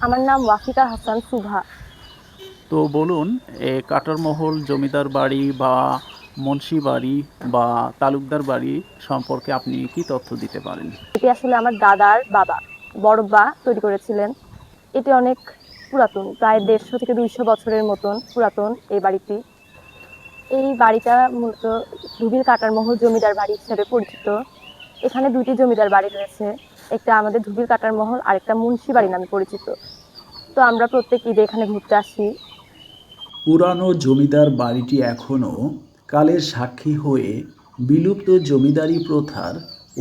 আমার নাম ওয়াফিকা হাসান সুভা। তো বলুন, কাটার মহল জমিদার বাড়ি বা মুন্সি বাড়ি বা তালুকদার বাড়ি সম্পর্কে আপনি কি তথ্য দিতে পারেন? এটি আসলে আমার দাদার বাবা, বড়বা তৈরি করেছিলেন। এটি অনেক পুরাতন, প্রায় 150 থেকে 200 বছরের মতন পুরাতন এই বাড়িটি। এই বাড়িটা মূলত ধুবিল কাটার মহল জমিদার বাড়ি হিসেবে পরিচিত। এখানে দুইটি জমিদার বাড়ি রয়েছে, একটা আমাদের ধুবিল কাটার মহল আর একটা মুন্সি বাড়ি নামে পরিচিত। তো আমরা প্রত্যেক ঈদে এখানে ঘুরতে আসি। পুরানো জমিদার বাড়িটি এখনও কালের সাক্ষী হয়ে বিলুপ্ত জমিদারি প্রথার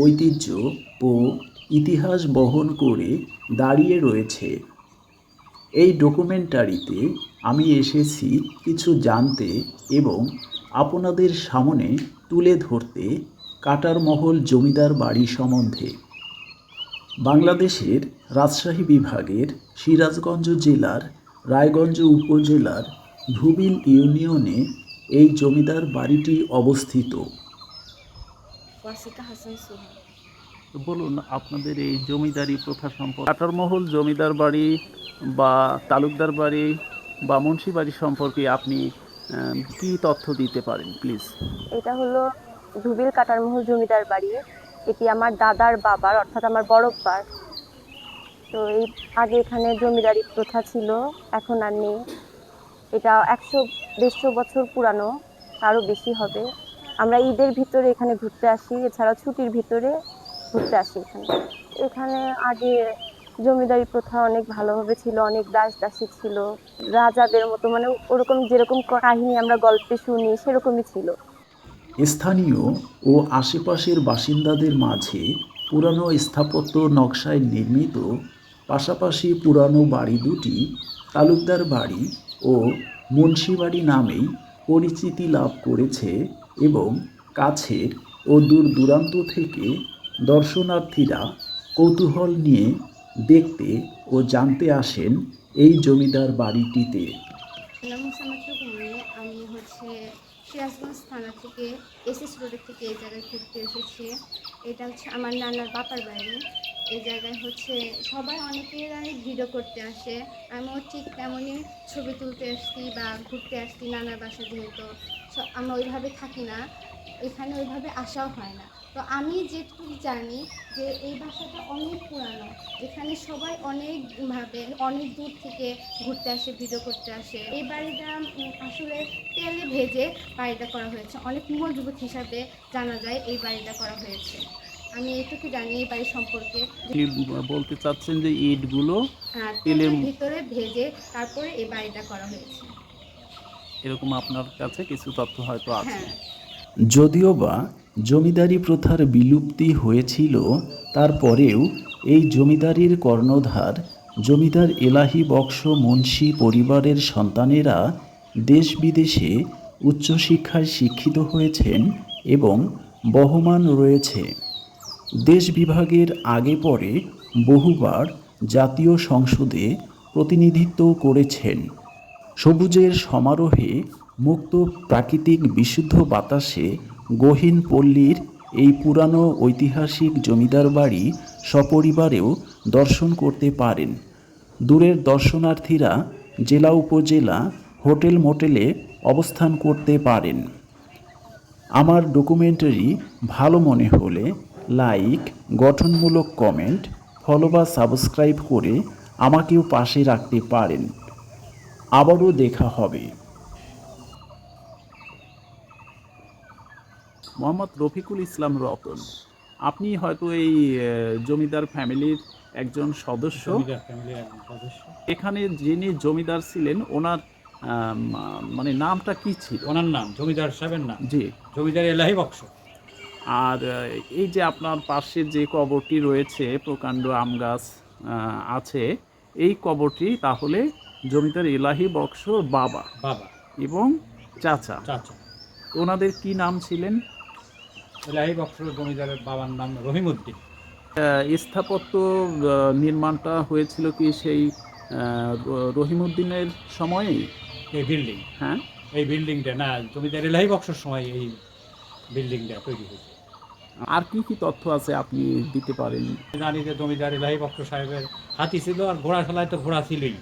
ঐতিহ্য ও ইতিহাস বহন করে দাঁড়িয়ে রয়েছে। এই ডকুমেন্টারিতে আমি এসেছি কিছু জানতে এবং আপনাদের সামনে তুলে ধরতে কাটার মহল জমিদার বাড়ি সম্বন্ধে। বাংলাদেশের রাজশাহী বিভাগের সিরাজগঞ্জ জেলার রায়গঞ্জ উপজেলার ধুবিল ইউনিয়নে এই জমিদার বাড়িটি অবস্থিত। ওয়াসিকা হাসান সুহা। তো বলুন, আপনাদের এই জমিদারি প্রথা সম্পর্কে কাটার মহল জমিদার বাড়ি বা তালুকদার বাড়ি বা মুন্সি বাড়ি সম্পর্কে আপনি কি তথ্য দিতে পারেন প্লিজ? এটা হলো ধুবিল কাটার মহল জমিদার বাড়ি। এটি আমার দাদার বাবার, অর্থাৎ আমার বড়ব্বার। তো এই আগে এখানে জমিদারি প্রথা ছিল, এখন আর নেই। এটা 100-150 বছর পুরানো, আরো বেশি হবে। আমরা ঈদের ভিতরে এখানে ঘুরতে আসি, এছাড়া ছুটির ভিতরে ঘুরতে আসি এখানে। এখানে আগে জমিদারি প্রথা অনেক ভালোভাবে ছিল, অনেক দাস দাসী ছিল, রাজাদের মতো, মানে ওরকম যেরকম কাহিনী আমরা গল্পে শুনি সেরকমই ছিল। স্থানীয় ও আশেপাশের বাসিন্দাদের মাঝে পুরানো স্থাপত্য নকশায় নির্মিত পাশাপাশি পুরানো বাড়ি দুটি তালুকদার বাড়ি ও মুন্সি বাড়ি নামেই পরিচিতি লাভ করেছে এবং কাছের ও দূর দূরান্ত থেকে দর্শনার্থীরা কৌতূহল নিয়ে দেখতে ও জানতে আসেন এই জমিদার বাড়িটিতে। নাম মুসাম্মাতুল কুমনি। আমি সিরাজগঞ্জ থানা থেকে এসএস রোডের থেকে এই জায়গায় ঘুরতে এসেছি। এটা আমার নানার বাপার বাড়ি। এই জায়গায় সবাই অনেকেরাই ভিডিও করতে আসে। আমিও ঠিক তেমনই ছবি তুলতে আসছি বা ঘুরতে আসছি নানার বাসা, যেহেতু আমরা ওইভাবে থাকি না, এখানে ওইভাবে আসাও হয় না। তো আমি যেটুকু জানি যে এই বাসাটা অনেক পুরানো, এখানে সবাই অনেক দূর থেকে ঘুরতে আসে, ভিডিও করতে আসে। এই বাড়িটা আসলে তেলে ভেজে বাড়িটা করা হয়েছে, অনেক মজবুত হিসাবে জানা যায় এই বাড়িটা করা হয়েছে। আমি এইটুকু জানি এই বাড়ি সম্পর্কে। আপনি বলতে চাচ্ছেন যে ইটগুলো তেলের তেলের ভিতরে ভেজে তারপরে এই বাড়িটা করা হয়েছে। এরকম আপনার কাছে কিছু তথ্য হয়তো আছে। হ্যাঁ। যদিওবা জমিদারি প্রথার বিলুপ্তি হয়েছিল, তারপরেও এই জমিদারির কর্ণধার জমিদার এলাহি বক্স মুন্সি পরিবারের সন্তানেরা দেশ বিদেশে উচ্চশিক্ষায় শিক্ষিত হয়েছেন এবং বহমান রয়েছে। দেশ বিভাগের আগে পরে বহুবার জাতীয় সংসদে প্রতিনিধিত্ব করেছেন। সবুজের সমারোহে মুক্ত প্রাকৃতিক বিশুদ্ধ বাতাসে গহীন পল্লীর এই পুরানো ঐতিহাসিক জমিদার বাড়ি সপরিবারেও দর্শন করতে পারেন। দূরের দর্শনার্থীরা জেলা উপজেলা হোটেল মোটেলে অবস্থান করতে পারেন। আমার ডকুমেন্টারি ভালো মনে হলে লাইক, গঠনমূলক কমেন্ট, ফলো বা সাবস্ক্রাইব করে আমাকেও পাশে রাখতে পারেন। আবারও দেখা হবে। মোহাম্মদ রফিকুল ইসলাম রতন, আপনি হয়তো এই জমিদার ফ্যামিলির একজন সদস্য। এখানে যিনি জমিদার ছিলেন ওনার মানে নামটা কি ছিল? ওনার নাম জমিদার সাহেবের নাম জি। জমিদার এলাহি বক্স। আর এই যে আপনার পাশে যে কবরটি রয়েছে, প্রকাণ্ড আম গাছ আছে, এই কবরটি তাহলে জমিদার এলাহি বক্স বাবা বাবা এবং চাচা। চাচা ওনাদের কি নাম ছিলেন? এলাহি বক্স জমিদারের বাবার নাম রহিমউদ্দিন। স্থাপত্য নির্মাণটা হয়েছিল কি সেই রহিমউদ্দিনের সময়েই? এই বিল্ডিং, হ্যাঁ। এই বিল্ডিংটা না, জমিদার এলাহি বক্সের সময় এই বিল্ডিংটা তৈরি হয়েছে। আর কি কি তথ্য আছে আপনি দিতে পারেন? জানি যে জমিদার এলাহি বক্স সাহেবের হাতি ছিল, আর ঘোড়া খেলায় তো ঘোড়া ছিলই।